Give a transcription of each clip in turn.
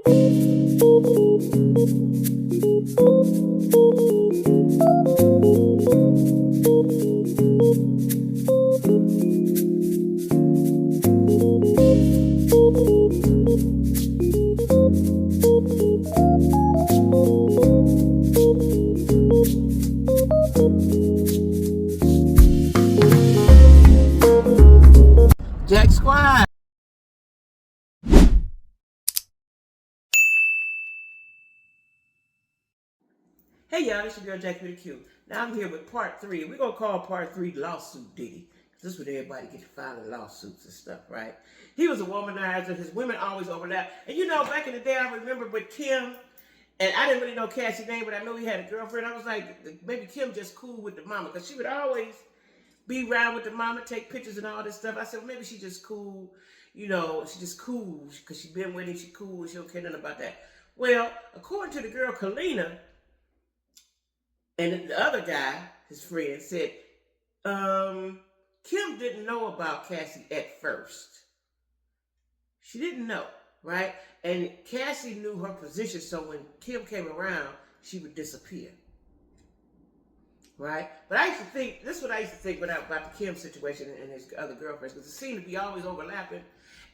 Jack Squad. Hey y'all, it's your girl Jackie with a Q. Now I'm here with part 3. We're going to call part 3 Lawsuit Diddy. This is what everybody gets filing lawsuits and stuff, right? He was a womanizer. His women always overlap. And you know, back in the day, I remember with Kim, and I didn't really know Cassie's name, but I knew he had a girlfriend. I was like, maybe Kim just cool with the mama, because she would always be around with the mama, take pictures and all this stuff. I said, well, maybe she just cool. You know, she just cool because she been with him. She cool. She don't care nothing about that. Well, according to the girl Kalina, and the other guy, his friend, said, Kim didn't know about Cassie at first. She didn't know, right? And Cassie knew her position, so when Kim came around, she would disappear. Right? But I used to think, this is what I used to think about the Kim situation and his other girlfriends, because it seemed to be always overlapping.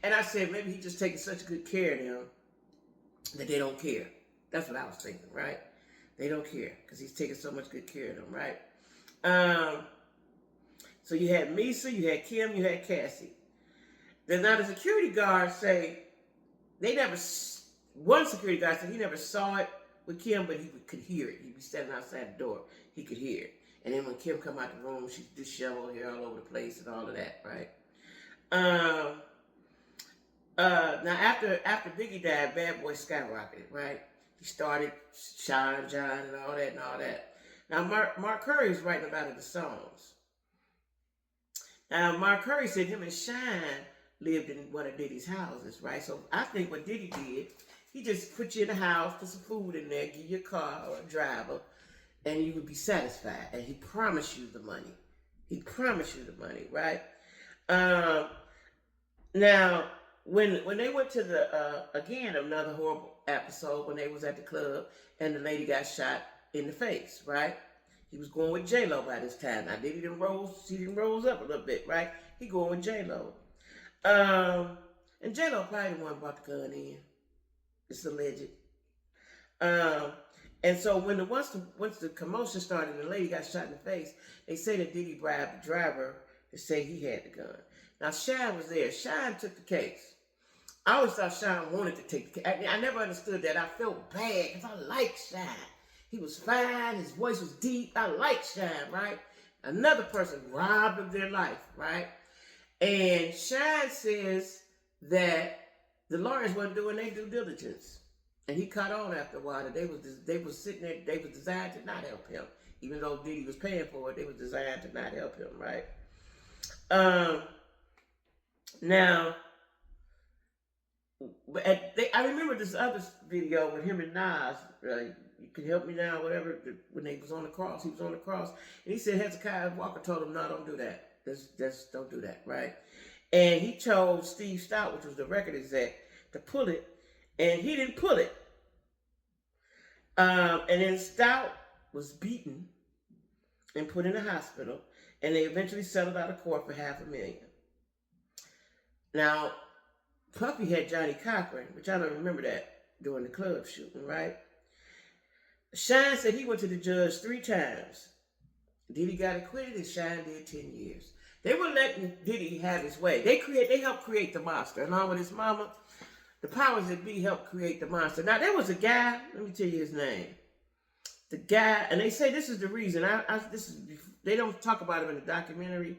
And I said, maybe he's just taking such good care of them that they don't care. That's what I was thinking, right? They don't care because he's taking so much good care of them, right? So you had Misa, you had Kim, you had Cassie. Then now the security guards say, one security guard said he never saw it with Kim, but he could hear it. He'd be standing outside the door. He could hear it. And then when Kim come out the room, she'd disheveled hair all over the place and all of that, right? Now after Biggie died, Bad Boy skyrocketed, right? He started Shine, John, and all that. Now Mark Curry was writing about it, the songs. Now Mark Curry said him and Shine lived in one of Diddy's houses, right? So I think what Diddy did, he just put you in the house, put some food in there, give you a car or a driver, and you would be satisfied. And he promised you the money. He promised you the money, right? Now, when they went to the, again, another horrible episode when they was at the club and the lady got shot in the face, right? He was going with J-Lo by this time. Now, Diddy didn't rose up a little bit, right? He going with J-Lo. And J-Lo probably the one who brought the gun in. It's alleged. And so once the commotion started and the lady got shot in the face, they say that Diddy bribed the driver to say he had the gun. Now, Shine was there. Shine took the case. I always thought Shine wanted to take the case. I never understood that. I felt bad because I liked Shine. He was fine. His voice was deep. I liked Shine, right? Another person robbed of their life, right? And Shine says that the lawyers weren't doing their due diligence. And he caught on after a while that they was sitting there, they was designed to not help him. Even though Diddy was paying for it, they was designed to not help him, right? Now, I remember this other video with him and Nas, you can help me now, whatever, when they was on the cross, he was on the cross. And he said Hezekiah Walker told him, no, don't do that. Just don't do that, right? And he chose Steve Stout, which was the record exec, to pull it, and he didn't pull it. And then Stout was beaten and put in a hospital, and they eventually settled out of court for $500,000. Now, Puffy had Johnny Cochran, which I don't remember that, during the club shooting, right? Shine said he went to the judge 3 times. Diddy got acquitted and Shine did 10 years. They were letting Diddy have his way. They helped create the monster. Along with his mama, the powers that be helped create the monster. Now, there was a guy, let me tell you his name. The guy, and they say this is the reason. They don't talk about him in the documentary.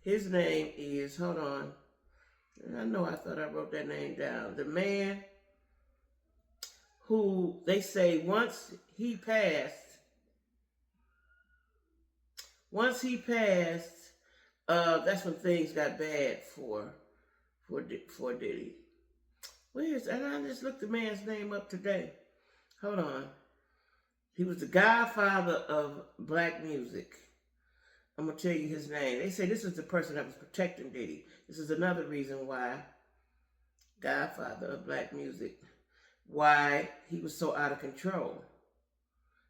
His name is, hold on. I know I thought I wrote that name down. The man who they say once he passed, that's when things got bad for Diddy. And I just looked the man's name up today. Hold on. He was the godfather of black music. I'm going to tell you his name. They say this is the person that was protecting Diddy. This is another reason why godfather of black music. why he was so out of control.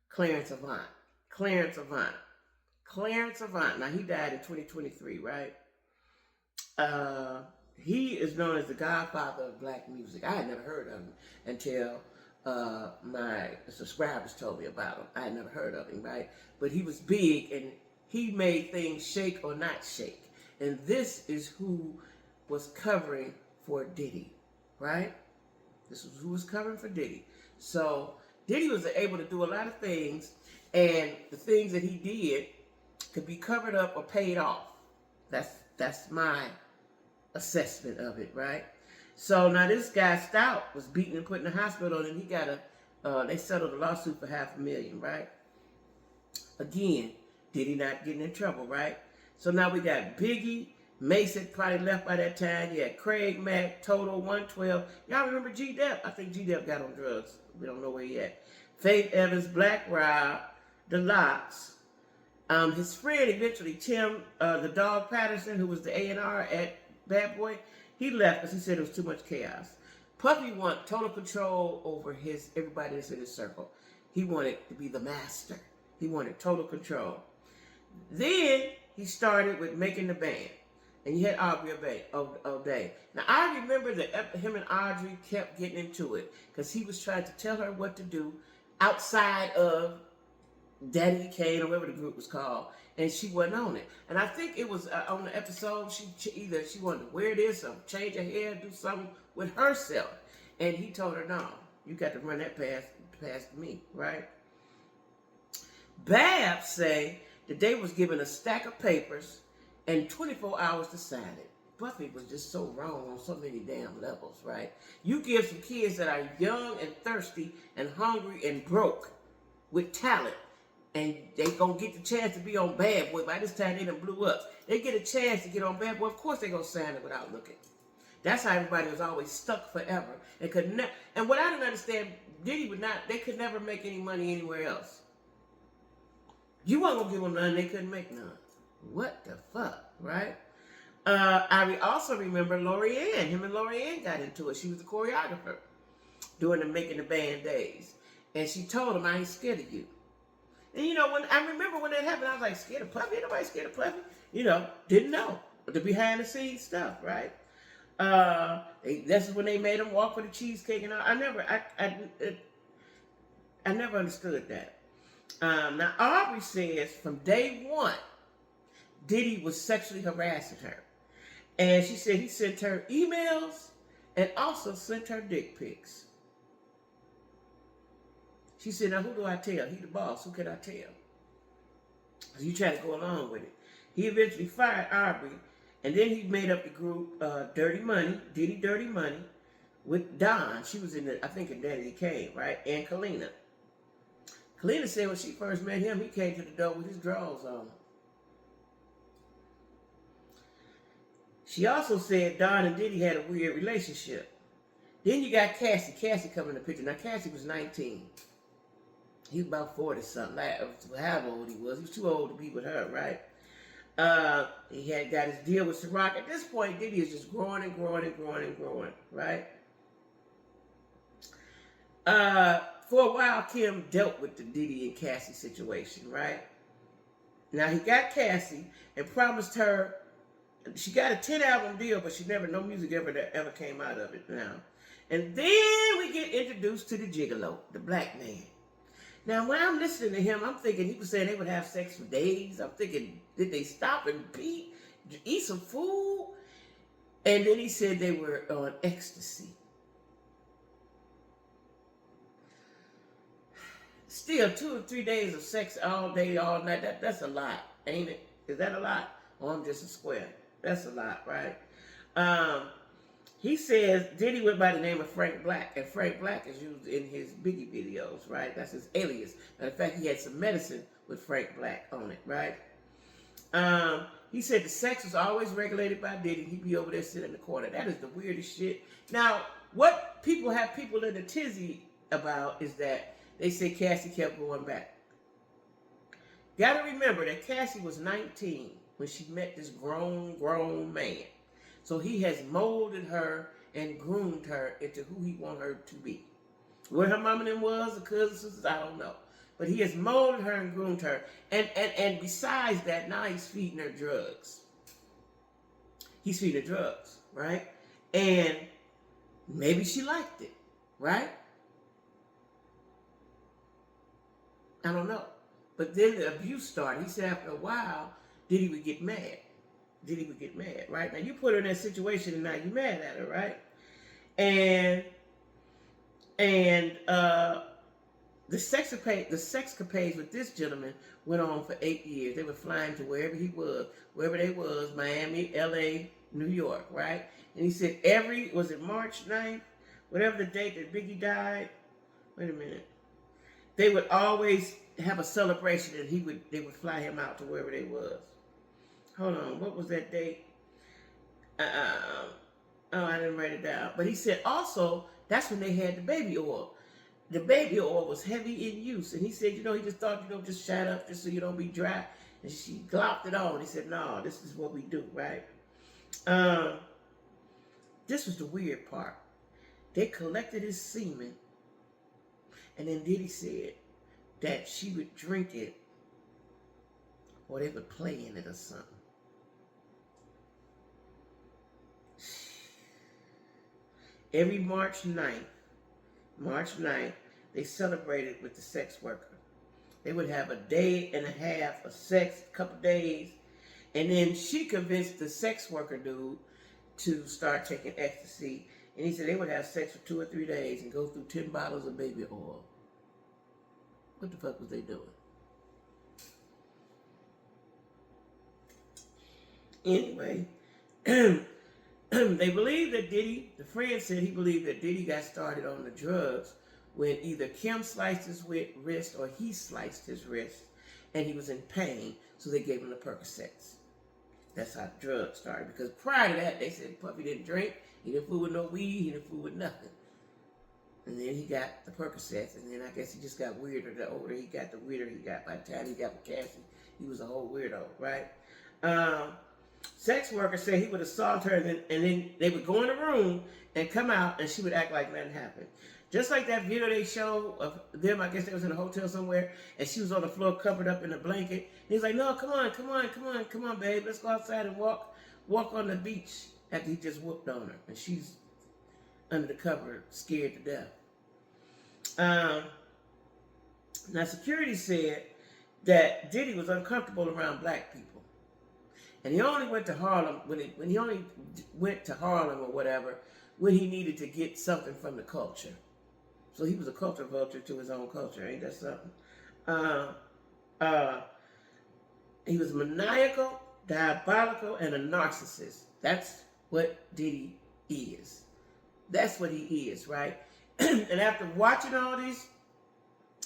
Clarence Avant. Clarence Avant. Clarence Avant. Now, he died in 2023, right? He is known as the godfather of black music. I had never heard of him until my subscribers told me about him. I had never heard of him, right? But he was big, and he made things shake or not shake. And this is who was covering for Diddy, right? This is who was covering for Diddy. So Diddy was able to do a lot of things, and the things that he did could be covered up or paid off. That's my assessment of it, right? So now this guy Stout was beaten and put in the hospital, and he got they settled a lawsuit for $500,000, right? Again, Diddy not getting in trouble, right? So now we got Biggie, Mason probably left by that time. You had Craig Mack, Total, 112. Y'all remember G-Dep? I think G-Dep got on drugs. We don't know where he at. Faith Evans, Black Rob, The Lox. His friend eventually, Tim, the dog Patterson, who was the A&R at Bad Boy, he left because he said it was too much chaos. Puffy wanted total control over everybody that's in his circle. He wanted to be the master. He wanted total control. Then he started with making the band. And you had Aubrey O'Day. Now, I remember that him and Audrey kept getting into it because he was trying to tell her what to do outside of Daddy Kane or whatever the group was called, and she wasn't on it. And I think it was on the episode, either she wanted to wear this or change her hair, do something with herself. And he told her, no, you got to run that past me, right? Babs say that they was given a stack of papers and 24 hours to sign it. Puffy was just so wrong on so many damn levels, right? You give some kids that are young and thirsty and hungry and broke with talent, and they gonna get the chance to be on Bad Boy. By this time, they done blew up. They get a chance to get on Bad Boy. Of course, they gonna sign it without looking. That's how everybody was always stuck forever. And could never. And what I didn't understand, Diddy would not. They could never make any money anywhere else. You weren't gonna give them none. They couldn't make none. What the fuck, right? I also remember Lorianne. Him and Lorianne got into it. She was the choreographer during the Making the Band days. And she told him, I ain't scared of you. And you know, when I remember when that happened, I was like, scared of Puffy? Ain't nobody scared of Puffy? You know, didn't know. The behind the scenes stuff, right? This is when they made him walk for the cheesecake and all. I never understood that. Now, Aubrey says from day one, Diddy was sexually harassing her. And she said he sent her emails and also sent her dick pics. She said, now who do I tell? He the boss. Who can I tell? So you try to go along with it. He eventually fired Aubrey, and then he made up the group Dirty Money, Diddy Dirty Money, with Don. She was in I think in Daddy Kane, right? And Kalina. Kalina said when she first met him, he came to the door with his drawers on. She also said Don and Diddy had a weird relationship. Then you got Cassie. Cassie coming in the picture. Now, Cassie was 19. He was about 40-something. However old he was. He was too old to be with her, right? He had got his deal with Ciroc. At this point, Diddy is just growing and growing and growing and growing, right? For a while, Kim dealt with the Diddy and Cassie situation, right? Now, he got Cassie and promised her, she got a 10-album deal, but no music ever came out of it now. And then we get introduced to the gigolo, the black man. Now, when I'm listening to him, I'm thinking he was saying they would have sex for days. I'm thinking, did they stop and eat some food? And then he said they were on ecstasy. Still, 2 or 3 days of sex all day, all night, that's a lot, ain't it? Is that a lot? Or I'm just a square? That's a lot, right? He says Diddy went by the name of Frank Black, and Frank Black is used in his Biggie videos, right? That's his alias. Matter of fact, he had some medicine with Frank Black on it, right? He said the sex was always regulated by Diddy. He'd be over there sitting in the corner. That is the weirdest shit. Now, what people have people in the tizzy about is that they say Cassie kept going back. Gotta remember that Cassie was 19 when she met this grown man. So he has molded her and groomed her into who he wants her to be. Where her mama and them was, the cousins, sisters, I don't know. But he has molded her and groomed her. And besides that, now he's feeding her drugs. He's feeding her drugs, right? And maybe she liked it, right? I don't know. But then the abuse started. He said after a while, Diddy would get mad. Diddy would get mad, right? Now you put her in that situation and now you're mad at her, right? And the sexcapades with this gentleman went on for 8 years. They were flying to wherever he was, wherever they was, Miami, LA, New York, right? And he said was it March 9th? Whatever the date that Biggie died. Wait a minute. They would always have a celebration and they would fly him out to wherever they was. Hold on, what was that date? Oh, I didn't write it down. But he said also, that's when they had the baby oil. The baby oil was heavy in use. And he said, he just thought, just shut up just so you don't be dry. And she glopped it on. He said, no, this is what we do, right? This was the weird part. They collected his semen. And then Diddy said that she would drink it or they would play in it or something. Every March 9th, they celebrated with the sex worker. They would have a day and a half of sex, a couple days, and then she convinced the sex worker dude to start taking ecstasy. And he said they would have sex for 2 or 3 days and go through 10 bottles of baby oil. What the fuck was they doing? Anyway, they believe that Diddy, the friend said he believed that Diddy got started on the drugs when either Kim sliced his wrist or he sliced his wrist and he was in pain, so they gave him the Percocets. That's how the drugs started. Because prior to that, they said Puffy didn't drink, he didn't fool with no weed, he didn't fool with nothing. And then he got the Percocets, and then I guess he just got weirder. The older he got, the weirder he got. By the time he got with Cassie, he was a whole weirdo, right? Sex worker said he would assault her, and then they would go in the room and come out, and she would act like nothing happened. Just like that video they showed of them, I guess they was in a hotel somewhere, and she was on the floor covered up in a blanket. And he's like, no, come on, babe, let's go outside and walk on the beach, after he just whooped on her. And she's under the cover, scared to death. Now, security said that Diddy was uncomfortable around black people. And he only went to Harlem when he only went to Harlem or whatever when he needed to get something from the culture. So he was a culture vulture to his own culture, ain't that something? He was maniacal, diabolical, and a narcissist. That's what Diddy is. That's what he is, right? And after watching all these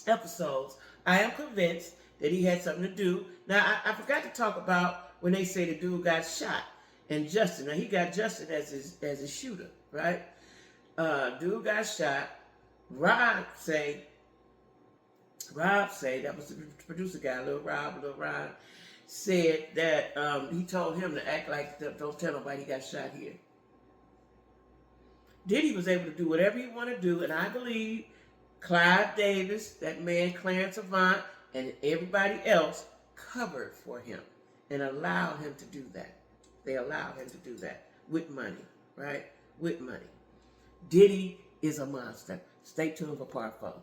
episodes, I am convinced that he had something to do. Now, I forgot to talk about when they say the dude got shot. And Justin, now he got Justin as his shooter, right? Dude got shot. Rob say, that was the producer guy, Lil Ron, said that he told him to act like, don't tell nobody he got shot here. Diddy was able to do whatever he wanted to do, and I believe Clive Davis, that man Clarence Avant, and everybody else covered for him and allowed him to do that. They allowed him to do that with money, right? With money. Diddy is a monster. Stay tuned for part 4.